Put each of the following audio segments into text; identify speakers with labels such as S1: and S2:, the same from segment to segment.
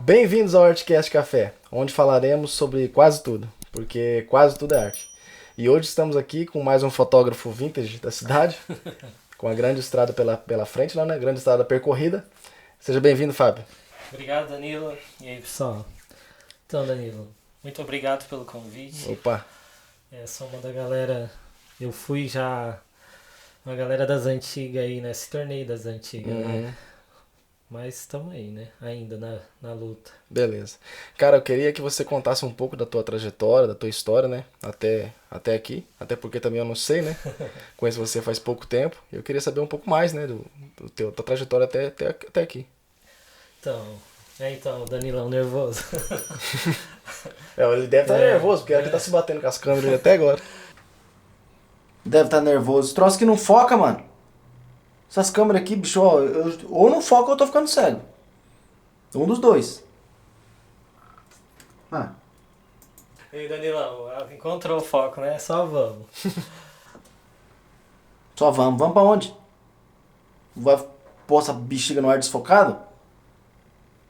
S1: Bem-vindos ao Artcast Café, onde falaremos sobre quase tudo, porque quase tudo é arte. E hoje estamos aqui com mais um fotógrafo vintage da cidade, com a grande estrada pela frente lá, né? Grande estrada percorrida. Seja bem-vindo, Fábio.
S2: Obrigado, Danilo. E aí, pessoal? Então, Danilo, muito obrigado pelo convite.
S1: Opa,
S2: Sou uma da galera. Eu fui já uma galera das antigas aí, né? Se tornei das antigas, né? Mas estamos aí, né? Ainda na luta.
S1: beleza. Cara, eu queria que você contasse um pouco da tua trajetória, da tua história, né? Até aqui, até porque também eu não sei, né? Conheço você faz pouco tempo. Eu queria saber um pouco mais, né? Da trajetória até aqui.
S2: Então, Danilão nervoso.
S1: Ele deve estar nervoso, porque ele tá se batendo com as câmeras até agora. Deve estar nervoso. Troço que não foca, mano. Essas câmeras aqui, bicho, ó, ou não foca ou eu tô ficando cego. Um dos dois. Ah.
S2: E aí, Danilão, encontrou o foco, né? Só vamos.
S1: Só vamos. Vamos pra onde? Vai pôr essa bexiga no ar desfocado?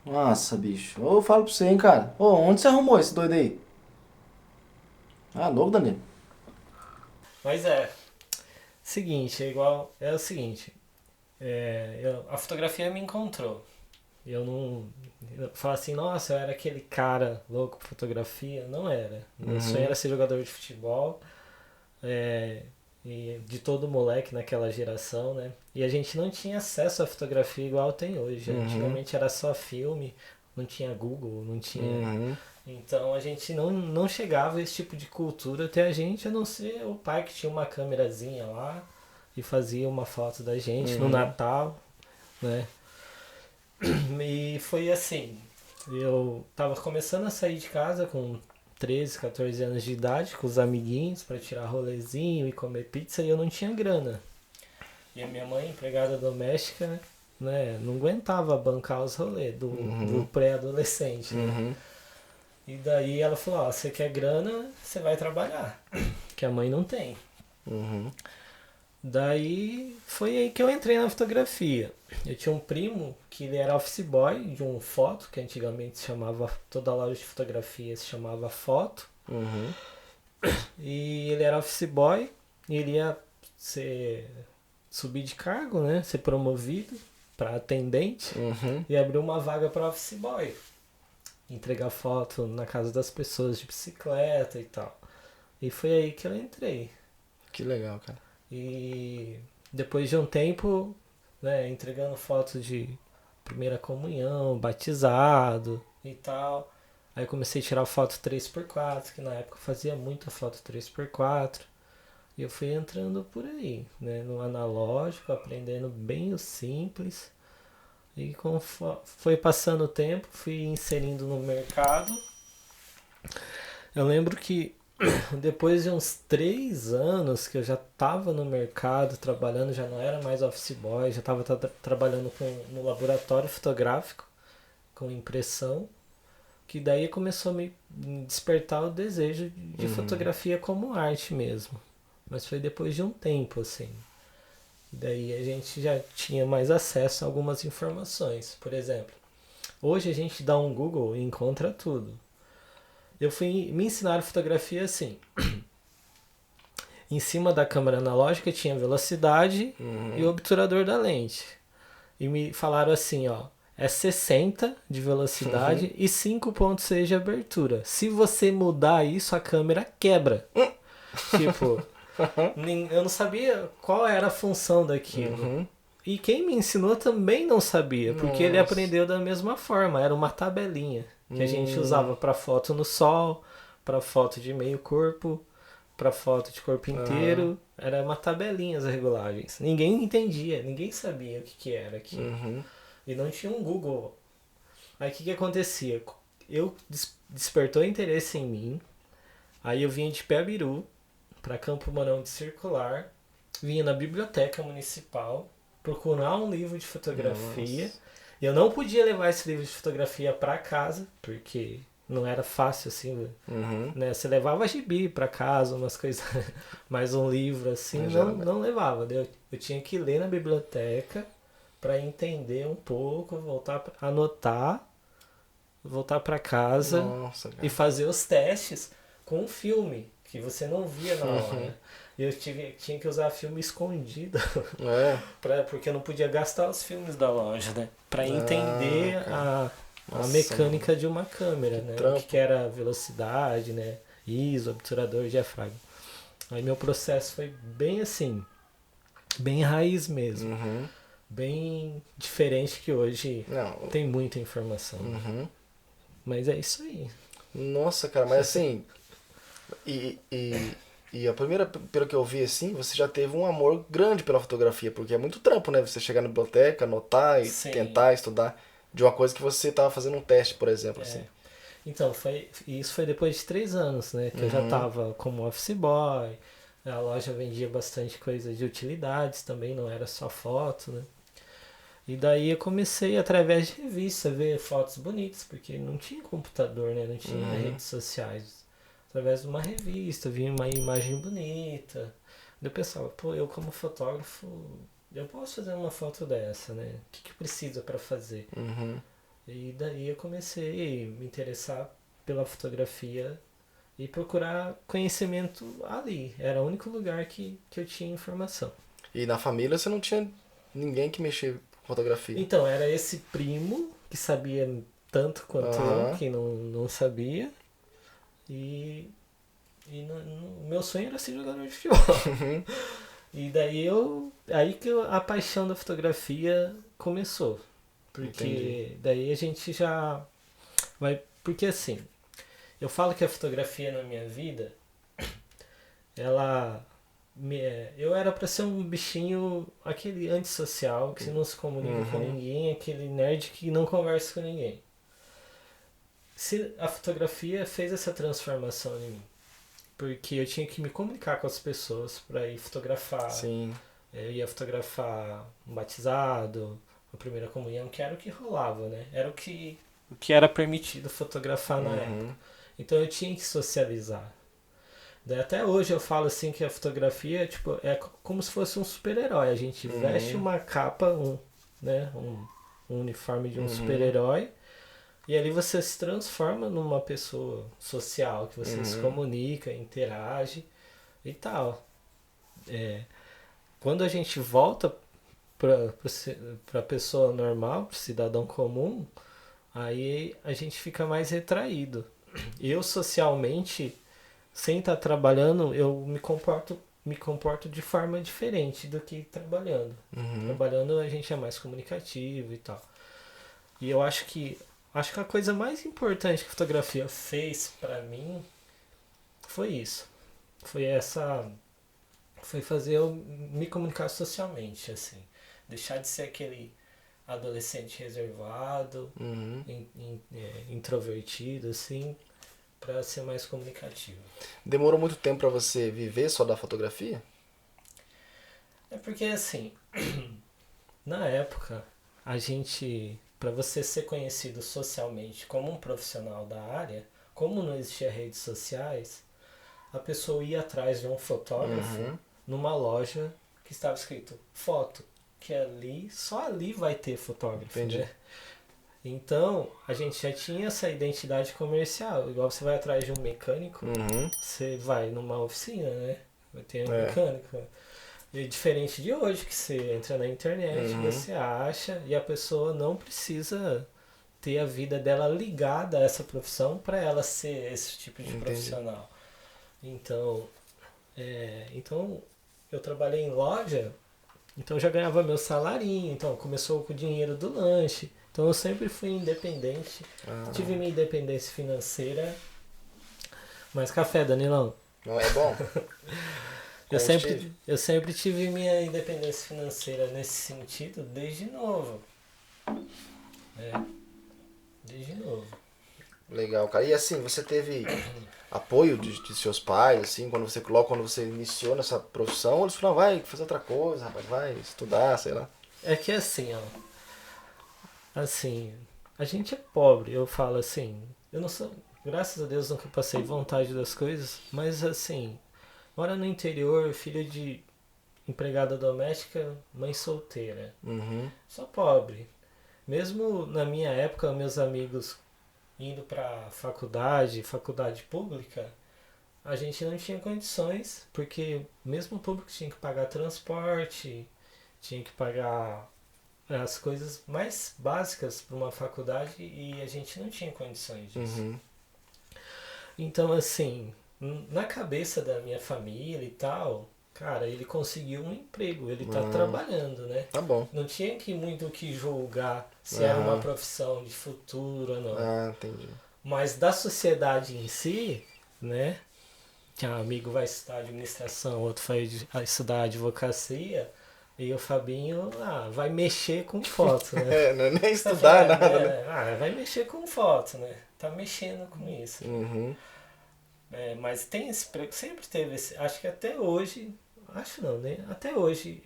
S1: Nossa, bicho. Ô, eu falo pra você, hein, cara. Ô, onde você arrumou esse doido aí? Ah, louco, Danilo.
S2: Mas seguinte, é o seguinte. A fotografia me encontrou. Eu não. Eu falo assim, nossa, eu era aquele cara louco por fotografia. Não era. Meu sonho era ser jogador de futebol. é, e de todo moleque naquela geração, né? E a gente não tinha acesso à fotografia igual tem hoje. Antigamente era só filme, não tinha Google, não tinha. Então a gente não chegava a esse tipo de cultura até a gente, a não ser o pai que tinha uma câmerazinha lá e fazia uma foto da gente no Natal, né? E foi assim, eu tava começando a sair de casa com 13, 14 anos de idade, com os amiguinhos pra tirar rolezinho e comer pizza e eu não tinha grana. E a minha mãe, empregada doméstica, né, não aguentava bancar os rolês do pré-adolescente, né? E daí ela falou, ó, você quer grana, você vai trabalhar, que a mãe não tem. Daí foi aí que eu entrei na fotografia. Eu tinha um primo que ele era office boy de um foto, que antigamente se chamava, toda loja de fotografia se chamava Foto. E ele era office boy, e ele ia subir de cargo, né? Ser promovido para atendente e abrir uma vaga para office boy. Entregar foto na casa das pessoas de bicicleta e tal. E foi aí que eu entrei.
S1: Que legal, cara.
S2: E depois de um tempo, né, entregando fotos de primeira comunhão, batizado e tal. Aí eu comecei a tirar foto 3x4, que na época eu fazia muita foto 3x4. E eu fui entrando por aí, né, no analógico, aprendendo bem o simples. E foi passando o tempo, fui inserindo no mercado. Eu lembro que depois de uns 3 anos que eu já estava no mercado trabalhando, já não era mais office boy, já estava trabalhando no laboratório fotográfico, com impressão, que daí começou a me despertar o desejo de fotografia como arte mesmo. Mas foi depois de um tempo, assim. Daí a gente já tinha mais acesso a algumas informações. Por exemplo, hoje a gente dá um Google e encontra tudo. Eu fui me ensinar fotografia assim. Em cima da câmera analógica tinha velocidade e o obturador da lente. E me falaram assim, ó, é 60 de velocidade e 5.6 de abertura. Se você mudar isso, a câmera quebra. Tipo, eu não sabia qual era a função daquilo. E quem me ensinou também não sabia, porque ele aprendeu da mesma forma. Era uma tabelinha que a gente usava para foto no sol, para foto de meio corpo, para foto de corpo inteiro. Era uma tabelinha as regulagens. Ninguém entendia, ninguém sabia o que era aquilo. E não tinha um Google. Aí o que acontecia? Eu despertou interesse em mim. Aí eu vinha de Piabiru para Campo Mourão de Circular, vinha na biblioteca municipal procurar um livro de fotografia. Nossa. E eu não podia levar esse livro de fotografia para casa, porque não era fácil assim, né? Você levava gibi para casa, umas coisas, mas um livro assim não levava. Eu tinha que ler na biblioteca para entender um pouco, voltar a anotar voltar pra casa
S1: Nossa,
S2: e
S1: cara.
S2: fazer os testes com o filme, que você não via na hora. Eu tinha que usar filme escondido,
S1: É.
S2: porque eu não podia gastar os filmes da loja, né? Pra entender
S1: Cara.
S2: a
S1: Nossa,
S2: mecânica
S1: mano.
S2: de uma câmera, né? O que
S1: Trampo.
S2: era velocidade, né? ISO, obturador, diafragma. Aí meu processo foi bem assim, bem raiz mesmo.
S1: Uhum.
S2: Bem diferente que hoje
S1: Não.
S2: tem muita informação. Né?
S1: Uhum.
S2: Mas é isso aí.
S1: Nossa, cara, mas assim. E, e, e a primeira, pelo que eu vi assim, você já teve um amor grande pela fotografia, porque é muito trampo, né? Você chegar na biblioteca, anotar e
S2: Sim.
S1: tentar estudar de uma coisa que você tava fazendo um teste, por exemplo,
S2: É.
S1: assim.
S2: Então, isso foi depois de 3 anos, né? Que eu já
S1: Uhum.
S2: estava como office boy. A loja vendia bastante coisa de utilidades também, não era só foto, né? E daí eu comecei, através de revista, a ver fotos bonitas, porque não tinha computador, né? Não tinha
S1: Uhum.
S2: redes sociais. Através de uma revista, vi uma imagem bonita. Daí eu pensava, pô, eu como fotógrafo, eu posso fazer uma foto dessa, né? O que precisa para fazer?
S1: Uhum.
S2: E daí eu comecei a me interessar pela fotografia e procurar conhecimento ali. Era o único lugar que eu tinha informação.
S1: E na família você não tinha ninguém que mexia com fotografia.
S2: Então, era esse primo que sabia tanto quanto eu,
S1: Aham.
S2: que não sabia. E, meu sonho era ser jogador de futebol.
S1: Uhum.
S2: E daí aí que a paixão da fotografia começou.
S1: Entendi.
S2: Porque daí a gente já vai. Porque assim, eu falo que a fotografia na minha vida, ela. Eu era pra ser um bichinho, aquele antissocial, que não se comunica com
S1: Uhum.
S2: ninguém, aquele nerd que não conversa com ninguém. A fotografia fez essa transformação em mim. Porque eu tinha que me comunicar com as pessoas para ir fotografar.
S1: Sim.
S2: Eu ia fotografar um batizado, a primeira comunhão, que era o que rolava, né? Era o que era permitido fotografar na época.
S1: Uhum.
S2: Então eu tinha que socializar. Daí até hoje eu falo assim que a fotografia tipo, é como se fosse um super-herói. A gente veste
S1: Uhum.
S2: uma capa, né? Um uniforme de um
S1: Uhum.
S2: super-herói. E ali você se transforma numa pessoa social, que você se
S1: Uhum.
S2: comunica, interage e tal. É, quando a gente volta para a pessoa normal, para o cidadão comum, aí a gente fica mais retraído. Eu socialmente, sem estar trabalhando, eu me comporto de forma diferente do que trabalhando.
S1: Uhum.
S2: Trabalhando a gente é mais comunicativo e tal. E eu acho que a coisa mais importante que a fotografia fez pra mim foi isso. Foi essa foi fazer eu me comunicar socialmente, assim, deixar de ser aquele adolescente reservado,
S1: Uhum.
S2: introvertido, assim, para ser mais comunicativo.
S1: Demorou muito tempo pra você viver só da fotografia?
S2: É porque assim, na época, a gente, para você ser conhecido socialmente como um profissional da área, como não existia redes sociais, a pessoa ia atrás de um fotógrafo
S1: Uhum.
S2: numa loja que estava escrito foto, que ali, só ali vai ter fotógrafo,
S1: Entendi.
S2: né? Então, a gente já tinha essa identidade comercial. Igual você vai atrás de um mecânico,
S1: Uhum.
S2: você vai numa oficina, né? Vai ter um
S1: É.
S2: mecânico. E diferente de hoje, que você entra na internet,
S1: Uhum.
S2: você acha, e a pessoa não precisa ter a vida dela ligada a essa profissão para ela ser esse tipo de
S1: Entendi.
S2: profissional. Então, então eu trabalhei em loja, então eu já ganhava meu salarinho, então começou com o dinheiro do lanche. Então eu sempre fui independente, tive
S1: Ah,
S2: minha independência financeira. Mas café, Danilão,
S1: não é bom?
S2: eu
S1: Combustível?
S2: sempre, eu sempre tive minha independência financeira nesse sentido desde novo. É, desde novo.
S1: Legal, cara. E assim, você teve apoio de seus pais, assim, quando você iniciou nessa profissão, ou eles falaram, vai fazer outra coisa, rapaz, vai estudar, sei lá.
S2: É que assim, ó, assim, a gente é pobre, eu falo assim, eu não sou, graças a Deus nunca passei vontade das coisas, mas assim, mora no interior, filho de empregada doméstica, mãe solteira.
S1: Uhum.
S2: Sou pobre. Mesmo na minha época, meus amigos indo para faculdade pública, a gente não tinha condições, porque mesmo o público tinha que pagar transporte, tinha que pagar as coisas mais básicas para uma faculdade e a gente não tinha condições disso.
S1: Uhum.
S2: Então, assim, na cabeça da minha família e tal, cara, ele conseguiu um emprego, ele tá trabalhando, né?
S1: Tá bom.
S2: Não tinha que muito o que julgar se era uma
S1: Aham.
S2: profissão de futuro ou não.
S1: Ah, entendi.
S2: Mas da sociedade em si, né? Que um amigo vai estudar administração, outro vai estudar advocacia, e o Fabinho vai mexer com foto, né?
S1: É, não é nem
S2: Você tá
S1: estudar
S2: falando,
S1: nada, né?
S2: vai mexer com foto, né? Tá mexendo com isso.
S1: Uhum.
S2: Mas tem sempre teve esse, acho que até hoje, acho não, né? Até hoje,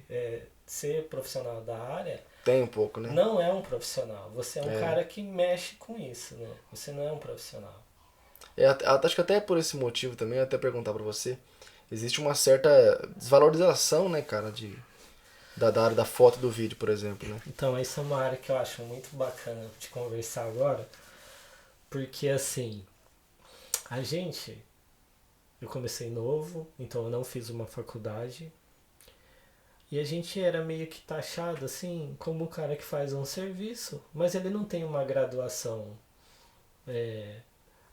S2: ser profissional da área
S1: Tem um pouco, né?
S2: não é um profissional. Você é um
S1: É.
S2: cara que mexe com isso, né? Você não é um profissional.
S1: Acho que até por esse motivo também, eu até perguntar pra você, existe uma certa desvalorização, né, cara, da área da foto e do vídeo, por exemplo, né?
S2: Então, essa é uma área que eu acho muito bacana de conversar agora, porque assim, a gente, eu comecei novo, então eu não fiz uma faculdade, e a gente era meio que taxado assim como o cara que faz um serviço, mas ele não tem uma graduação é,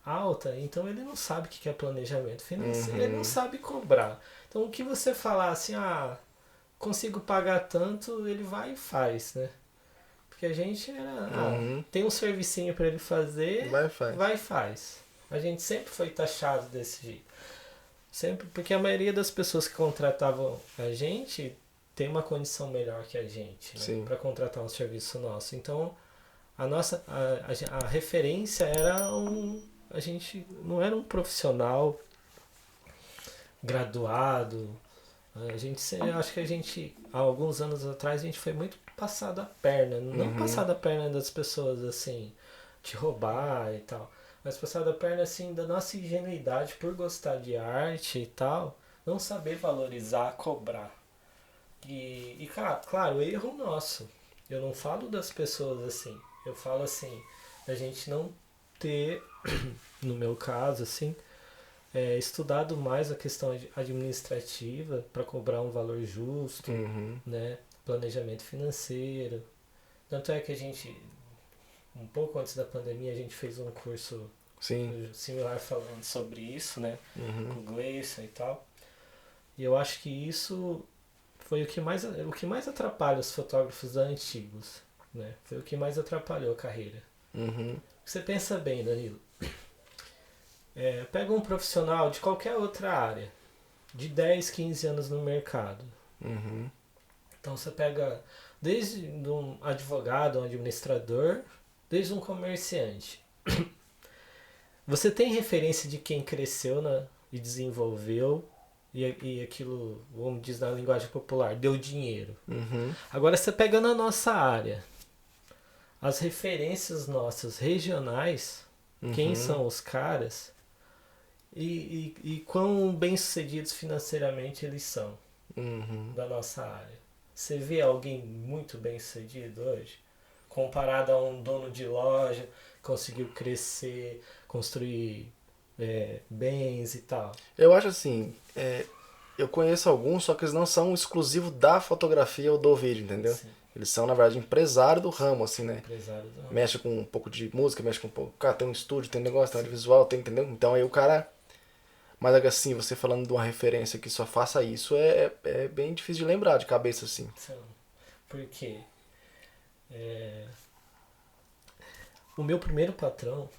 S2: alta, então ele não sabe o que é planejamento financeiro, ele não
S1: Uhum.
S2: sabe cobrar. Então o que você falar assim, consigo pagar tanto, ele vai e faz, né? Porque a gente era,
S1: Uhum.
S2: tem um servicinho para ele fazer,
S1: Vai e faz.
S2: vai e faz. A gente sempre foi taxado desse jeito. Sempre, porque a maioria das pessoas que contratavam a gente tem uma condição melhor que a gente, né?
S1: Sim.
S2: Para contratar um serviço nosso. Então, a referência era a gente não era um profissional graduado. Acho que a gente, há alguns anos atrás, a gente foi muito passado a perna. Não
S1: Uhum.
S2: passado a perna das pessoas, assim, te roubar e tal. Mas passado a perna, assim, da nossa ingenuidade por gostar de arte e tal. Não saber valorizar, cobrar. Claro, erro nosso. Eu não falo das pessoas assim. Eu falo assim, a gente não ter, no meu caso, assim, estudado mais a questão administrativa para cobrar um valor justo,
S1: Uhum.
S2: né? Planejamento financeiro. Tanto é que a gente, um pouco antes da pandemia, a gente fez um curso
S1: Sim.
S2: similar falando sobre isso, né? Com
S1: Uhum.
S2: o Gleison e tal. E eu acho que isso foi o que mais atrapalha os fotógrafos antigos, né? Foi o que mais atrapalhou a carreira.
S1: Uhum.
S2: Você pensa bem, Danilo. Pega um profissional de qualquer outra área, de 10, 15 anos no mercado.
S1: Uhum.
S2: Então você pega desde um advogado, um administrador, desde um comerciante. Você tem referência de quem cresceu e desenvolveu e aquilo, vamos dizer na linguagem popular, deu dinheiro.
S1: Uhum.
S2: Agora você pega na nossa área, as referências nossas regionais, quem
S1: Uhum.
S2: são os caras e quão bem-sucedidos financeiramente eles são
S1: Uhum.
S2: da nossa área. Você vê alguém muito bem-sucedido hoje? Comparado a um dono de loja, conseguiu crescer, construir bens e tal.
S1: Eu acho assim, eu conheço alguns, só que eles não são exclusivos da fotografia ou do vídeo, entendeu?
S2: Sim,
S1: Eles são, na verdade, empresário do ramo, assim, né?
S2: empresário do ramo.
S1: Mexe com um pouco de música, mexe com um pouco. Cara, tem um estúdio, tem um negócio, tem um
S2: Sim,
S1: visual, tem, entendeu? Então aí o cara. Mas assim, você falando de uma referência que só faça isso é bem difícil de lembrar de cabeça, assim.
S2: são. Porque é, o meu primeiro patrão,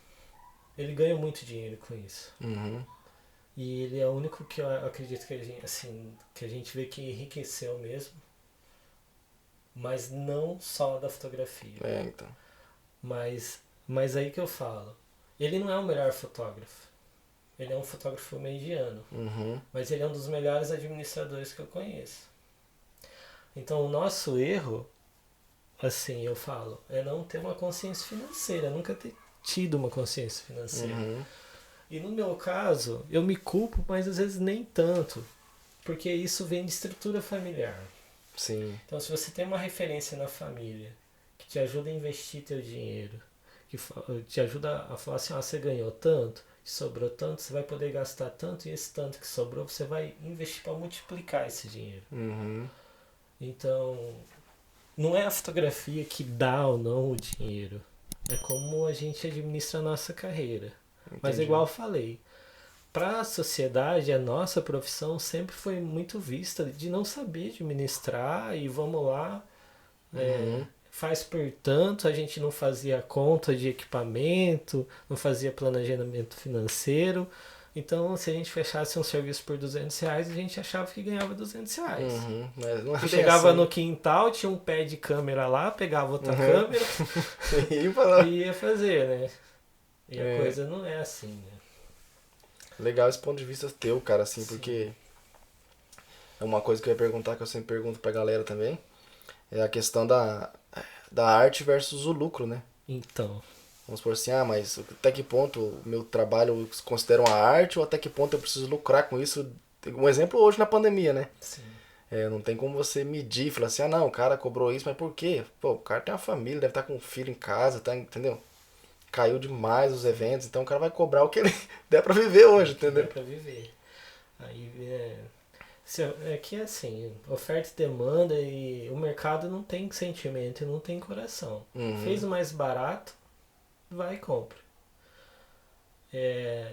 S2: ele ganhou muito dinheiro com isso.
S1: Uhum.
S2: E ele é o único que eu acredito que a gente, assim, que a gente vê que enriqueceu mesmo, mas não só da fotografia.
S1: É, então.
S2: Mas aí que eu falo, ele não é o melhor fotógrafo. Ele é um fotógrafo mediano,
S1: Uhum.
S2: mas ele é um dos melhores administradores que eu conheço. Então o nosso erro, assim, eu falo, é não ter uma consciência financeira, nunca ter tido uma consciência financeira.
S1: Uhum.
S2: E no meu caso, eu me culpo, mas às vezes nem tanto, porque isso vem de estrutura familiar.
S1: Sim.
S2: Então se você tem uma referência na família que te ajuda a investir teu dinheiro, que te ajuda a falar assim, você ganhou tanto, sobrou tanto, você vai poder gastar tanto, e esse tanto que sobrou você vai investir para multiplicar esse dinheiro. Então, não é a fotografia que dá ou não o dinheiro, é como a gente administra a nossa carreira.
S1: Entendi.
S2: Mas igual eu falei, para a sociedade, a nossa profissão sempre foi muito vista de não saber administrar e vamos lá, faz por tanto, a gente não fazia conta de equipamento, não fazia planejamento financeiro. Então, se a gente fechasse um serviço por R$200, a gente achava que ganhava R$200.
S1: Mas não é
S2: Chegava
S1: assim.
S2: no quintal, tinha um pé de câmera lá, pegava outra câmera e ia fazer, né? E a coisa não é assim, né?
S1: Legal esse ponto de vista teu, cara, assim, porque é uma coisa que eu ia perguntar, que eu sempre pergunto pra galera também, é a questão da arte versus o lucro, né?
S2: Então,
S1: Vamos supor assim, mas até que ponto o meu trabalho eu considero uma arte ou até que ponto eu preciso lucrar com isso? Um exemplo hoje na pandemia, né?
S2: sim.
S1: Não tem como você medir, falar assim, não, o cara cobrou isso, mas por quê? Pô, o cara tem uma família, deve estar com um filho em casa, tá, entendeu? Caiu demais os eventos, então o cara vai cobrar o que ele der pra viver hoje, entendeu?
S2: É pra viver. Aí é que é assim, oferta e demanda e o mercado não tem sentimento e não tem coração. Fez o mais barato, vai e compra.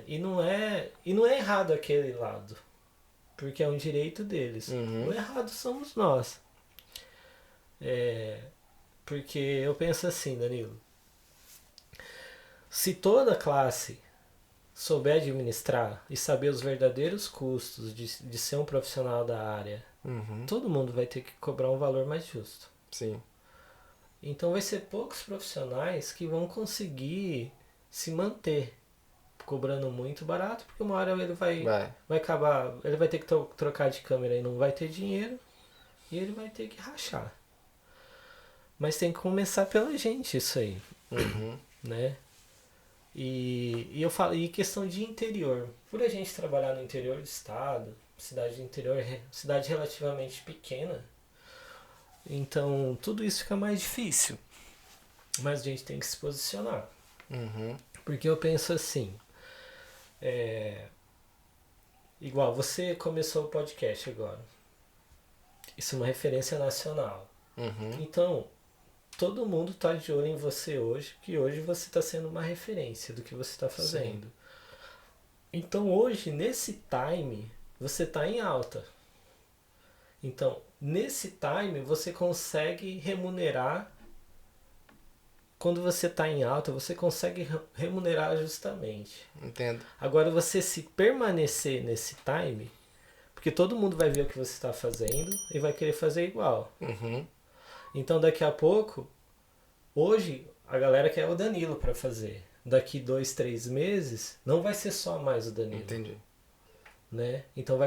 S2: E não é errado aquele lado, porque é um direito deles. O errado somos nós. Porque eu penso assim, Danilo, se toda classe souber administrar e saber os verdadeiros custos de ser um profissional da área, todo mundo vai ter que cobrar um valor mais justo.
S1: Sim.
S2: Então vai ser poucos profissionais que vão conseguir se manter cobrando muito barato, porque uma hora ele vai acabar, ele vai ter que trocar de câmera e não vai ter dinheiro, e ele vai ter que rachar. Mas tem que começar pela gente isso aí, né? E eu falo, e questão de interior, por a gente trabalhar no interior do estado, cidade de interior, cidade relativamente pequena, então tudo isso fica mais difícil, mas a gente tem que se posicionar, porque eu penso assim, igual você começou o podcast agora, isso é uma referência nacional, então todo mundo está de olho em você hoje, que hoje você está sendo uma referência do que você está fazendo. Sim. Então hoje, nesse time, você está em alta. Então, nesse time, você consegue remunerar. Quando você está em alta, você consegue remunerar justamente.
S1: Entendo.
S2: Agora, você se permanecer nesse time, porque todo mundo vai ver o que você está fazendo e vai querer fazer igual. Então daqui a pouco, hoje a galera quer o Danilo para fazer. Daqui 2, 3 meses, não vai ser só mais o Danilo.
S1: Entendi.
S2: Né? Então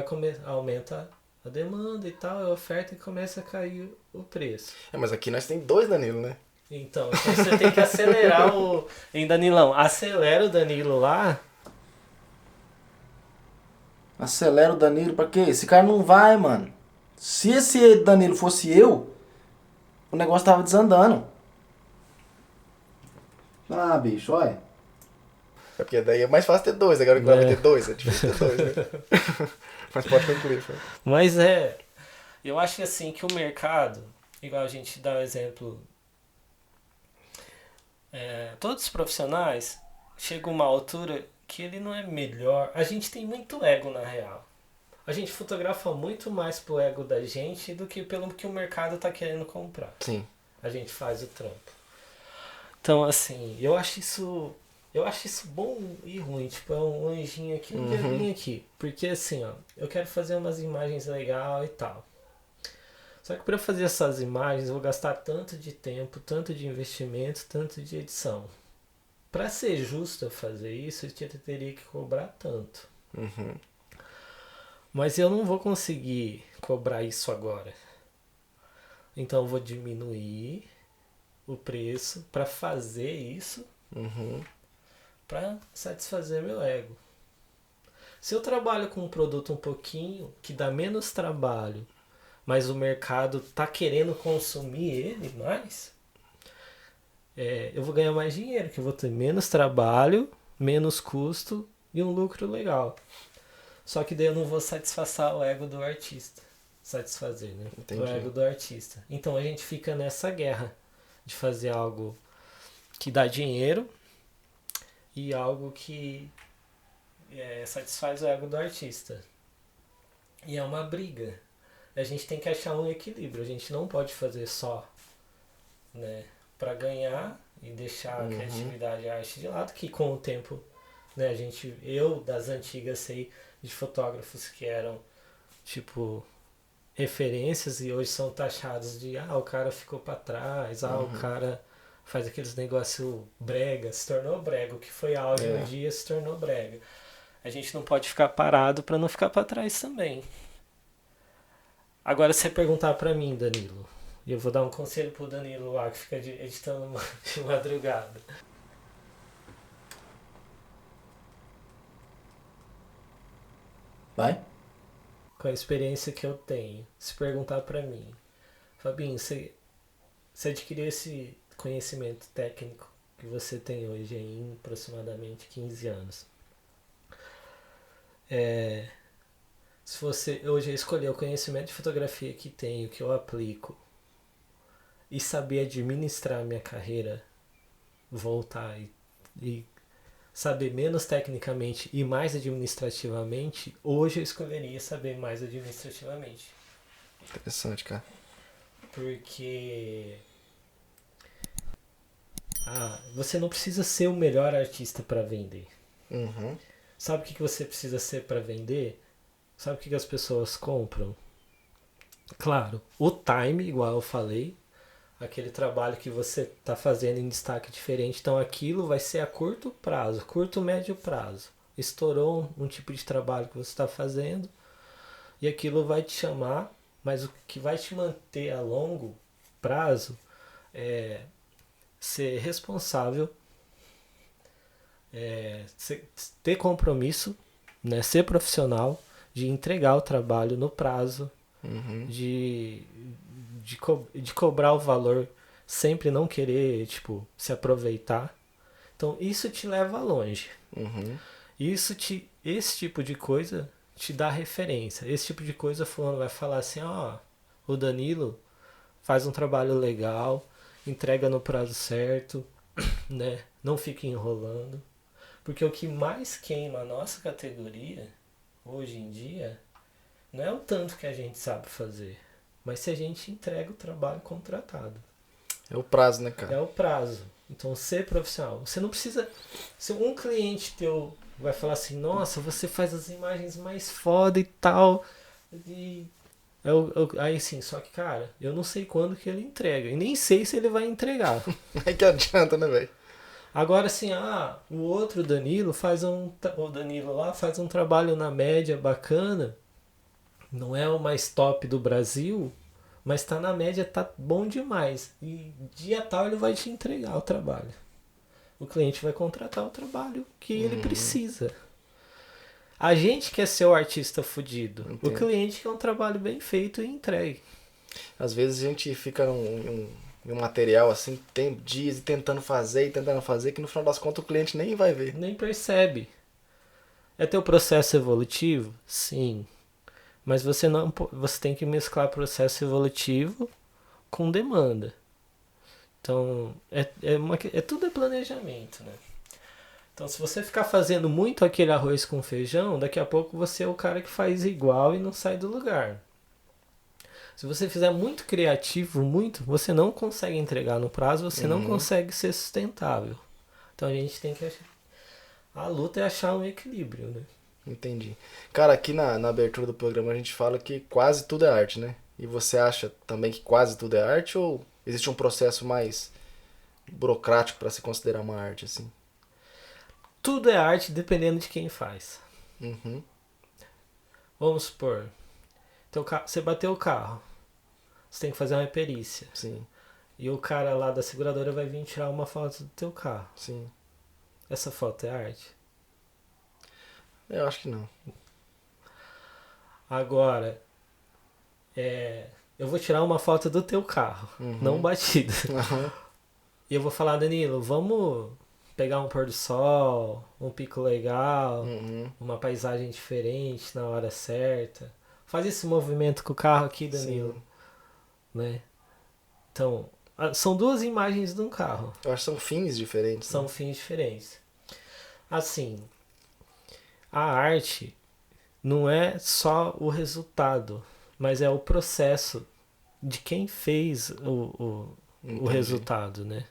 S2: aumenta a demanda e tal, a oferta e começa a cair o preço.
S1: Mas aqui nós tem 2 Danilo, né?
S2: Então você tem que acelerar o... Hein, Danilão? Acelera o Danilo lá.
S1: Acelera o Danilo pra quê? Esse cara não vai, mano. Se esse Danilo fosse eu, o negócio tava desandando. Ah, bicho, olha. É porque daí é mais fácil ter 2, agora que vai ter 2, é difícil ter 2, né? Mas pode concluir, foi.
S2: Mas eu acho que assim, que o mercado, igual a gente dá o exemplo, todos os profissionais chegam a uma altura que ele não é melhor. A gente tem muito ego, na real. A gente fotografa muito mais pro ego da gente do que pelo que o mercado tá querendo comprar.
S1: Sim.
S2: A gente faz o trampo. Então, assim, eu acho isso bom e ruim. Tipo, é um anjinho aqui, um diabinho aqui. Porque, assim, ó, eu quero fazer umas imagens legais e tal. Só que para fazer essas imagens, eu vou gastar tanto de tempo, tanto de investimento, tanto de edição. Para ser justo eu fazer isso, eu teria que cobrar tanto. Mas eu não vou conseguir cobrar isso agora. Então eu vou diminuir o preço para fazer isso, para satisfazer meu ego. Se eu trabalho com um produto um pouquinho que dá menos trabalho, mas o mercado tá querendo consumir ele mais, eu vou ganhar mais dinheiro, que eu vou ter menos trabalho, menos custo e um lucro legal. Só que daí eu não vou satisfazer o ego do artista. Satisfazer, né?
S1: Entendi.
S2: O ego do artista. Então a gente fica nessa guerra de fazer algo que dá dinheiro e algo que satisfaz o ego do artista. E é uma briga. A gente tem que achar um equilíbrio. A gente não pode fazer só, né, para ganhar e deixar a criatividade e a arte de lado, que com o tempo, né, eu das antigas sei de fotógrafos que eram tipo referências e hoje são taxados de o cara ficou para trás, o cara faz aqueles negócios brega, se tornou brega, o que foi áudio um dia se tornou brega. A gente não pode ficar parado para não ficar para trás também. Agora, se você perguntar para mim, Danilo, e eu vou dar um conselho pro Danilo lá, que fica editando de madrugada.
S1: Vai?
S2: Com a experiência que eu tenho, se perguntar para mim, Fabinho, você adquiriu esse conhecimento técnico que você tem hoje em aproximadamente 15 anos. Se você hoje escolher o conhecimento de fotografia que tenho, que eu aplico, e saber administrar a minha carreira, voltar e saber menos tecnicamente e mais administrativamente, hoje eu escolheria saber mais administrativamente.
S1: Interessante, cara.
S2: Porque você não precisa ser o melhor artista para vender. Sabe o que você precisa ser para vender? Sabe o que as pessoas compram? Claro, o time, igual eu falei, aquele trabalho que você está fazendo em destaque diferente, então aquilo vai ser a curto prazo, curto, médio prazo. Estourou um tipo de trabalho que você está fazendo e aquilo vai te chamar, mas o que vai te manter a longo prazo é ser responsável, ter compromisso, né, ser profissional, de entregar o trabalho no prazo, de cobrar o valor, sempre não querer se aproveitar. Então isso te leva longe. Esse tipo de coisa te dá referência. Esse tipo de coisa fulano vai falar assim, o Danilo faz um trabalho legal, entrega no prazo certo, né? Não fica enrolando. Porque o que mais queima a nossa categoria hoje em dia não é o tanto que a gente sabe fazer, mas se a gente entrega o trabalho contratado.
S1: É o prazo, né, cara?
S2: É o prazo. Então, ser profissional. Você não precisa... Se um cliente teu vai falar assim, nossa, você faz as imagens mais foda e tal, aí sim, só que, cara, eu não sei quando que ele entrega, e nem sei se ele vai entregar.
S1: É que adianta, né, velho?
S2: Agora assim, o outro Danilo o Danilo lá faz um trabalho na média bacana, não é o mais top do Brasil, mas tá na média, tá bom demais. E dia tal ele vai te entregar o trabalho. O cliente vai contratar o trabalho que ele precisa. A gente quer ser o artista fudido.
S1: Entendo.
S2: O cliente quer um trabalho bem feito e entregue.
S1: Às vezes a gente fica em um material assim, tem dias tentando fazer, que no final das contas o cliente nem vai ver.
S2: Nem percebe. É teu processo evolutivo? Sim. Mas você tem que mesclar processo evolutivo com demanda. Então, tudo é planejamento, né? Então, se você ficar fazendo muito aquele arroz com feijão, daqui a pouco você é o cara que faz igual e não sai do lugar. Se você fizer muito criativo, você não consegue entregar no prazo, você não consegue ser sustentável. Então, a gente tem que... A luta é achar um equilíbrio, né?
S1: Entendi. Cara, aqui na abertura do programa a gente fala que quase tudo é arte, né? E você acha também que quase tudo é arte ou existe um processo mais burocrático para se considerar uma arte, assim?
S2: Tudo é arte dependendo de quem faz. Vamos supor, você bateu o carro, você tem que fazer uma perícia.
S1: Sim.
S2: E o cara lá da seguradora vai vir tirar uma foto do teu carro.
S1: Sim.
S2: Essa foto é arte?
S1: Eu acho que não.
S2: Agora, eu vou tirar uma foto do teu carro, não batida. E eu vou falar, Danilo, vamos pegar um pôr do sol, um pico legal, uma paisagem diferente na hora certa. Faz esse movimento com o carro aqui, Danilo,
S1: Sim.
S2: né? Então, são duas imagens de um carro.
S1: Eu acho que são fins diferentes,
S2: São
S1: né?
S2: fins diferentes. Assim, a arte não é só o resultado, mas é o processo de quem fez o
S1: Entendi.
S2: resultado, né?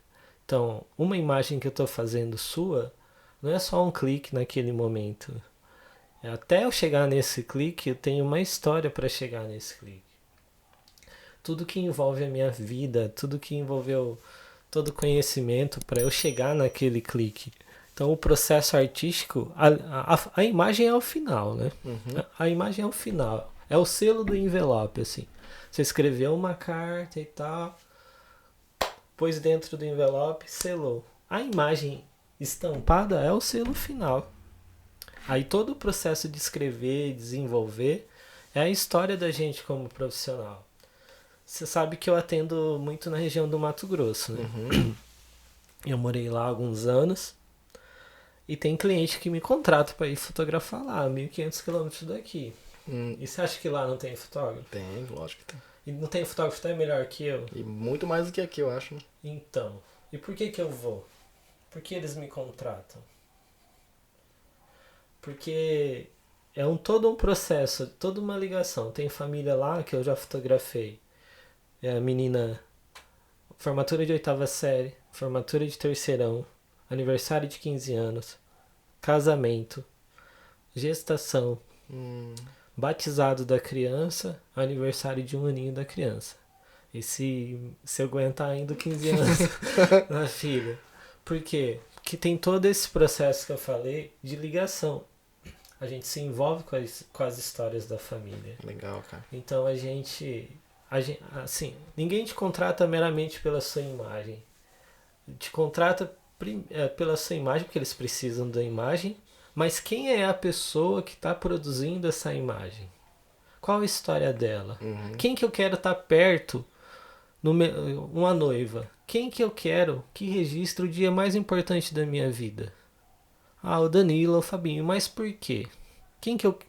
S2: Então, uma imagem que eu estou fazendo sua não é só um clique naquele momento. Até eu chegar nesse clique, eu tenho uma história para chegar nesse clique. Tudo que envolve a minha vida, tudo que envolveu todo o conhecimento para eu chegar naquele clique. Então, o processo artístico, a imagem é o final, né? A imagem é o final. É o selo do envelope, assim. Você escreveu uma carta e tal, pôs dentro do envelope, selou. A imagem estampada é o selo final. Aí todo o processo de escrever, desenvolver, é a história da gente como profissional. Você sabe que eu atendo muito na região do Mato Grosso, né? Eu morei lá há alguns anos e tem cliente que me contrata para ir fotografar lá, 1.500 quilômetros daqui. E você acha que lá não tem fotógrafo?
S1: Tem, lógico que tem.
S2: E não tem fotógrafo até melhor que eu?
S1: E muito mais do que aqui, eu acho, né?
S2: Então, e por que eu vou? Por que eles me contratam? Porque é todo um processo, toda uma ligação. Tem família lá que eu já fotografei. É a menina, formatura de oitava série, formatura de terceirão, aniversário de 15 anos, casamento, gestação, batizado da criança, aniversário de 1 aninho da criança. E se eu aguentar ainda 15 anos na filha. Por quê? Porque tem todo esse processo que eu falei de ligação. A gente se envolve com as histórias da família.
S1: Legal, cara.
S2: Então a gente, assim, ninguém te contrata meramente pela sua imagem. Te contrata pela sua imagem, porque eles precisam da imagem. Mas quem é a pessoa que está produzindo essa imagem? Qual a história dela? Quem que eu quero estar perto? Uma noiva. Quem que eu quero que registre o dia mais importante da minha vida? Ah, o Danilo, o Fabinho. Mas por quê?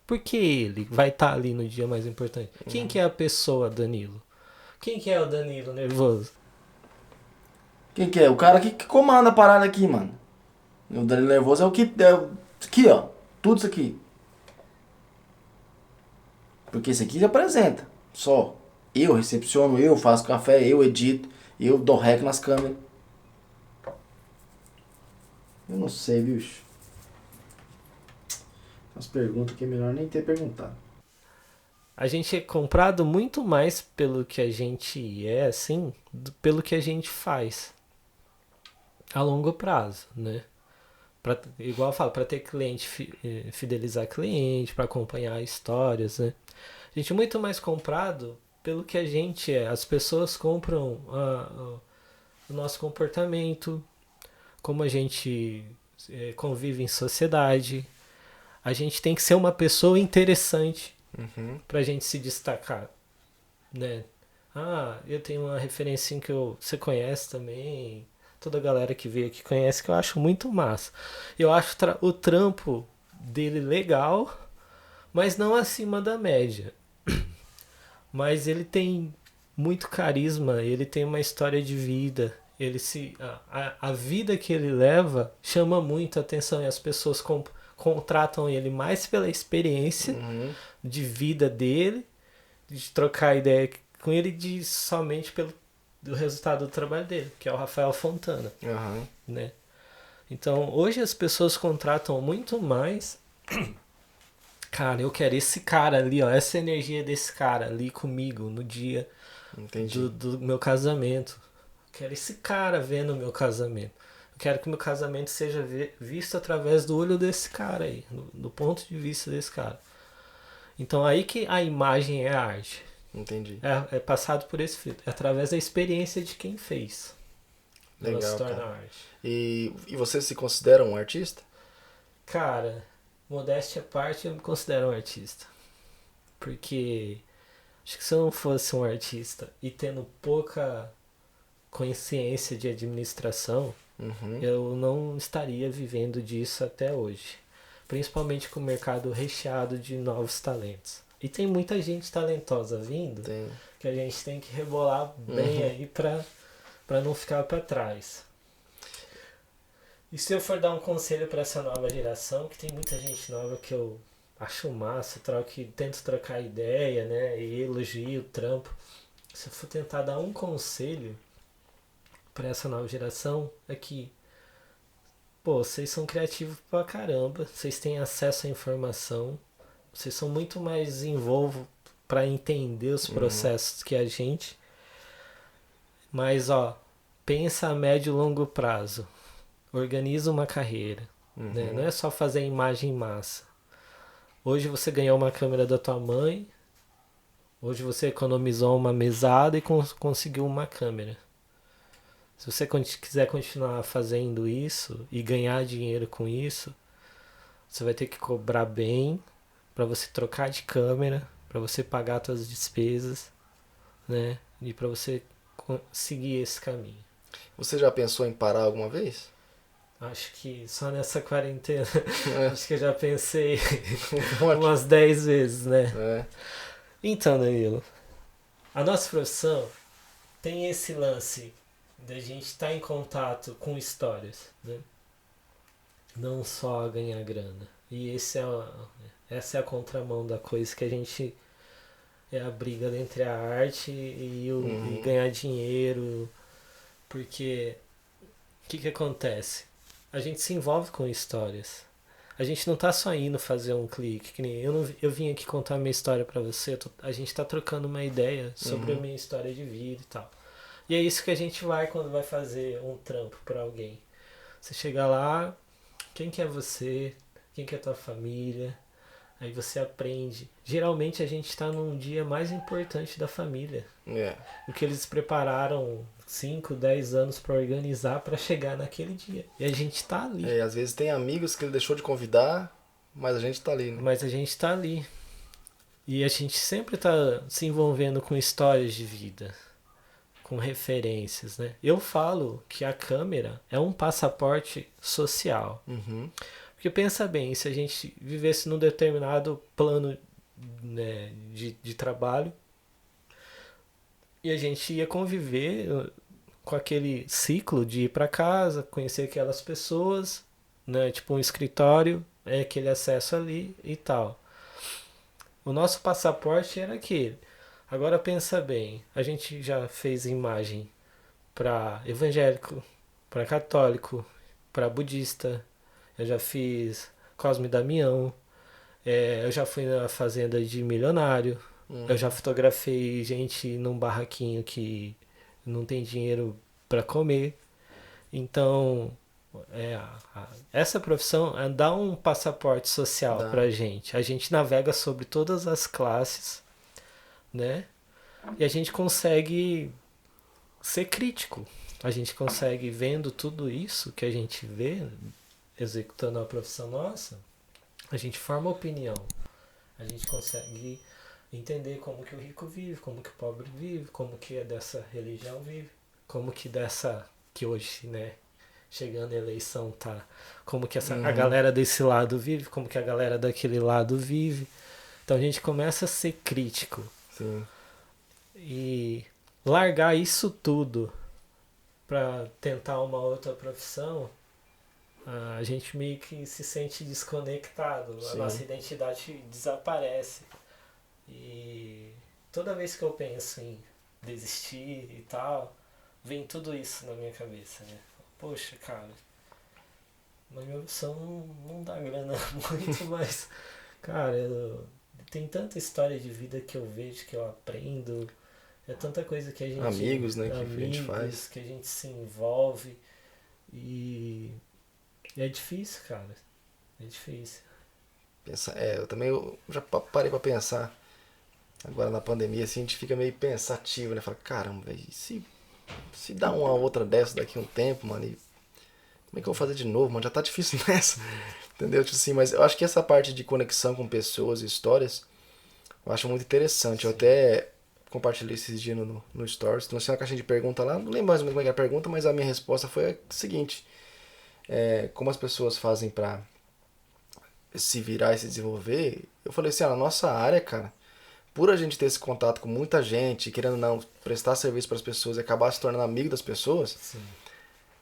S2: Por que ele vai estar ali no dia mais importante? Quem que é a pessoa Danilo? Quem que é o Danilo nervoso?
S1: Quem que é? O cara que comanda a parada aqui, mano. O Danilo Nervoso é o que. Aqui, ó. Tudo isso aqui. Porque esse aqui apresenta. Só. Eu recepciono, eu faço café, eu edito, eu dou rec nas câmeras. Eu não sei, bicho. As perguntas que é melhor nem ter perguntado.
S2: A gente é comprado muito mais pelo que a gente é, assim, pelo que a gente faz a longo prazo, né? Igual eu falo, para ter cliente, fidelizar cliente, para acompanhar histórias, né? A gente é muito mais comprado pelo que a gente é. As pessoas compram o nosso comportamento, como a gente convive em sociedade. A gente tem que ser uma pessoa interessante pra gente se destacar, né? Ah, eu tenho uma referência que você conhece também. Toda a galera que veio aqui conhece, que eu acho muito massa. Eu acho o trampo dele legal, mas não acima da média. Mas ele tem muito carisma, ele tem uma história de vida. A vida que ele leva chama muito a atenção e as pessoas contratam ele mais pela experiência de vida dele, de trocar ideia com ele, de somente pelo do resultado do trabalho dele, que é o Rafael Fontana, né? Então, hoje as pessoas contratam muito mais. Cara, eu quero esse cara ali, ó, essa energia desse cara ali comigo no dia do meu casamento. Eu quero esse cara vendo o meu casamento. Eu quero que o meu casamento seja visto através do olho desse cara aí, do ponto de vista desse cara. Então aí que a imagem é a arte.
S1: Entendi.
S2: É passado por esse filtro. É através da experiência de quem fez. Ela se torna arte.
S1: E você se considera um artista?
S2: Cara, modéstia à parte, eu me considero um artista. Porque acho que se eu não fosse um artista e tendo pouca consciência de administração, eu não estaria vivendo disso até hoje. Principalmente com o mercado recheado de novos talentos. E tem muita gente talentosa vindo, que a gente tem que rebolar bem aí pra não ficar pra trás. E se eu for dar um conselho pra essa nova geração, que tem muita gente nova que eu acho massa, tento trocar ideia, né, e elogio o trampo. Se eu for tentar dar um conselho pra essa nova geração, é que, pô, vocês são criativos pra caramba, vocês têm acesso à informação, vocês são muito mais desenvolvidos pra entender os processos que a gente. Mas, ó, pensa a médio e longo prazo. Organiza uma carreira. Né? Não é só fazer imagem massa. Hoje você ganhou uma câmera da tua mãe. Hoje você economizou uma mesada e conseguiu uma câmera. Se você quiser continuar fazendo isso e ganhar dinheiro com isso, você vai ter que cobrar bem para você trocar de câmera, para você pagar suas despesas, né? E para você seguir esse caminho.
S1: Você já pensou em parar alguma vez?
S2: Acho que só nessa quarentena, acho que eu já pensei umas 10 vezes, né? Então, Danilo, a nossa profissão tem esse lance da gente estar em contato com histórias, né? Não só ganhar grana. E essa é a contramão da coisa, que a gente é a briga entre a arte e ganhar dinheiro. Porque o que acontece? A gente se envolve com histórias. A gente não tá só indo fazer um clique, que nem eu vim aqui contar a minha história pra você, a gente tá trocando uma ideia sobre a minha história de vida e tal. E é isso que a gente vai quando vai fazer um trampo pra alguém. Você chega lá, quem que é você? Quem que é tua família? Aí você aprende. Geralmente a gente tá num dia mais importante da família. Porque eles prepararam 5, 10 anos pra organizar pra chegar naquele dia. E a gente tá ali.
S1: Às vezes tem amigos que ele deixou de convidar, mas a gente tá ali, né?
S2: Mas a gente tá ali. E a gente sempre tá se envolvendo com histórias de vida, com referências, né? Eu falo que a câmera é um passaporte social. Porque pensa bem, se a gente vivesse num determinado plano, né, de trabalho, e a gente ia conviver com aquele ciclo de ir para casa, conhecer aquelas pessoas, né, tipo um escritório, aquele acesso ali e tal. O nosso passaporte era aquele. Agora pensa bem, a gente já fez imagem para evangélico, para católico, para budista. Eu já fiz Cosme e Damião. Eu já fui na fazenda de milionário. Eu já fotografei gente num barraquinho que não tem dinheiro para comer. Então, essa profissão dá um passaporte social pra gente. A gente navega sobre todas as classes, né? E a gente consegue ser crítico. A gente consegue, vendo tudo isso que a gente vê, executando a profissão nossa, a gente forma opinião. A gente consegue entender como que o rico vive, como que o pobre vive, como que dessa religião vive, como que dessa, que hoje, né, chegando a eleição, tá, como que a galera desse lado vive, como que a galera daquele lado vive. Então a gente começa a ser crítico.
S1: Sim.
S2: E largar isso tudo para tentar uma outra profissão, a gente meio que se sente desconectado. Sim. A nossa identidade desaparece. E toda vez que eu penso em desistir e tal, vem tudo isso na minha cabeça, né? Poxa, cara, na minha opção não dá grana muito, mas, cara, tem tanta história de vida que eu vejo, que eu aprendo, é tanta coisa que a gente...
S1: Amigos, né, que a gente faz.
S2: Que a gente se envolve, e é difícil, cara, é difícil.
S1: Eu também já parei pra pensar, agora na pandemia, assim, a gente fica meio pensativo, né? Fala, caramba, velho, se dá uma outra dessa daqui a um tempo, mano, e como é que eu vou fazer de novo, mano? Já tá difícil nessa, entendeu? Tipo assim, mas eu acho que essa parte de conexão com pessoas e histórias, eu acho muito interessante. Sim. Eu até compartilhei esses dias no Stories. Lancei uma caixinha de pergunta lá, não lembro mais ou menos como é que é a pergunta, mas a minha resposta foi a seguinte. Como as pessoas fazem pra se virar e se desenvolver? Eu falei assim, na nossa área, cara, por a gente ter esse contato com muita gente, querendo ou não prestar serviço para as pessoas e acabar se tornando amigo das pessoas,
S2: Sim.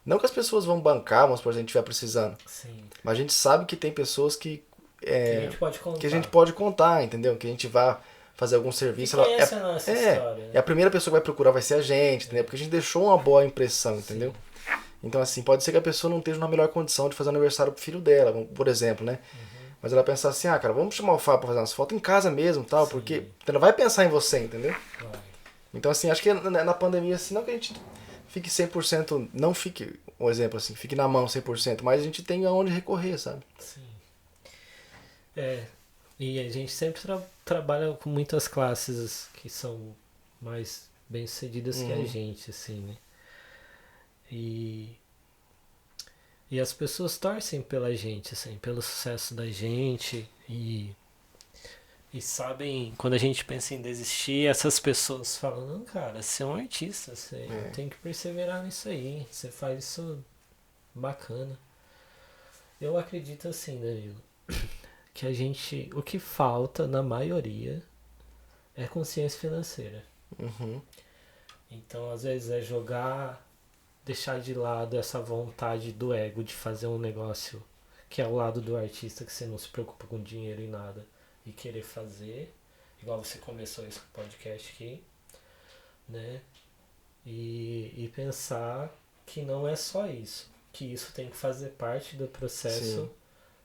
S1: não que as pessoas vão bancar, mas por exemplo, a gente estiver precisando,
S2: Sim.
S1: mas a gente sabe que tem pessoas que
S2: Que a gente pode contar.
S1: que a gente pode contar, entendeu? Que a gente vai fazer algum serviço.
S2: Que conhece a nossa história.
S1: E a primeira pessoa que vai procurar vai ser a gente, entendeu? Porque a gente deixou uma boa impressão, entendeu?
S2: Sim.
S1: Então, assim, pode ser que a pessoa não esteja na melhor condição de fazer aniversário pro filho dela, por exemplo, né? Mas ela pensar assim, cara, vamos chamar o Fábio pra fazer umas fotos em casa mesmo, tal, porque ela vai pensar em você, entendeu?
S2: Vai.
S1: Então, assim, acho que na pandemia, assim, não que a gente fique 100%, não fique, um exemplo assim, fique na mão 100%, mas a gente tem aonde recorrer, sabe?
S2: Sim. E a gente sempre trabalha com muitas classes que são mais bem-sucedidas que a gente, assim, né? E as pessoas torcem pela gente, assim, pelo sucesso da gente e sabem, quando a gente pensa em desistir, essas pessoas falam, não, cara, você é um artista, você tem que perseverar nisso aí, você faz isso bacana. Eu acredito assim, Danilo, que o que falta na maioria é consciência financeira. Então, às vezes é deixar de lado essa vontade do ego de fazer um negócio que é o lado do artista, que você não se preocupa com dinheiro e nada, e querer fazer, igual você começou esse podcast aqui, né? E pensar que não é só isso, que isso tem que fazer parte do processo,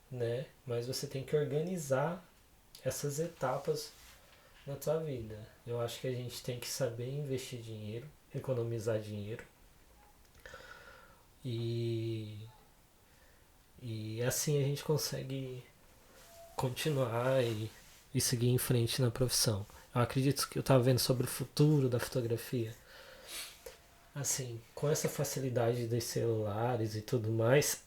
S2: né? Mas você tem que organizar essas etapas na tua vida. Eu acho que a gente tem que saber investir dinheiro, economizar dinheiro, e assim a gente consegue continuar e seguir em frente na profissão. Eu acredito que eu estava vendo sobre o futuro da fotografia. Assim, com essa facilidade dos celulares e tudo mais,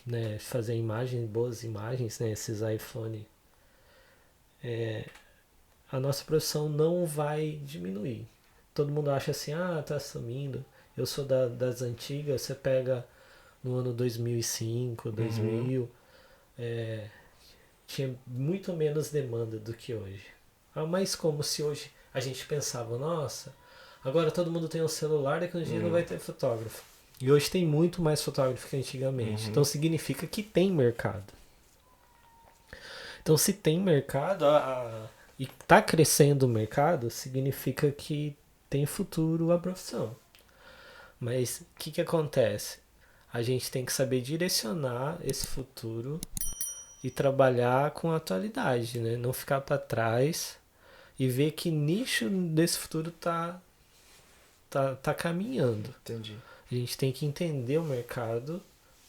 S2: né, fazer imagens, boas imagens, né, esses iPhone, a nossa profissão não vai diminuir. Todo mundo acha assim, tá sumindo. Eu sou das antigas, você pega no ano 2005, 2000, tinha muito menos demanda do que hoje. Mas como se hoje a gente pensava, nossa, agora todo mundo tem um celular, daqui a um dia não vai ter fotógrafo. E hoje tem muito mais fotógrafo que antigamente. Então significa que tem mercado. Então se tem mercado e está crescendo o mercado, significa que tem futuro a profissão. Mas o que acontece? A gente tem que saber direcionar esse futuro e trabalhar com a atualidade, né? Não ficar para trás e ver que nicho desse futuro tá caminhando.
S1: Entendi.
S2: A gente tem que entender o mercado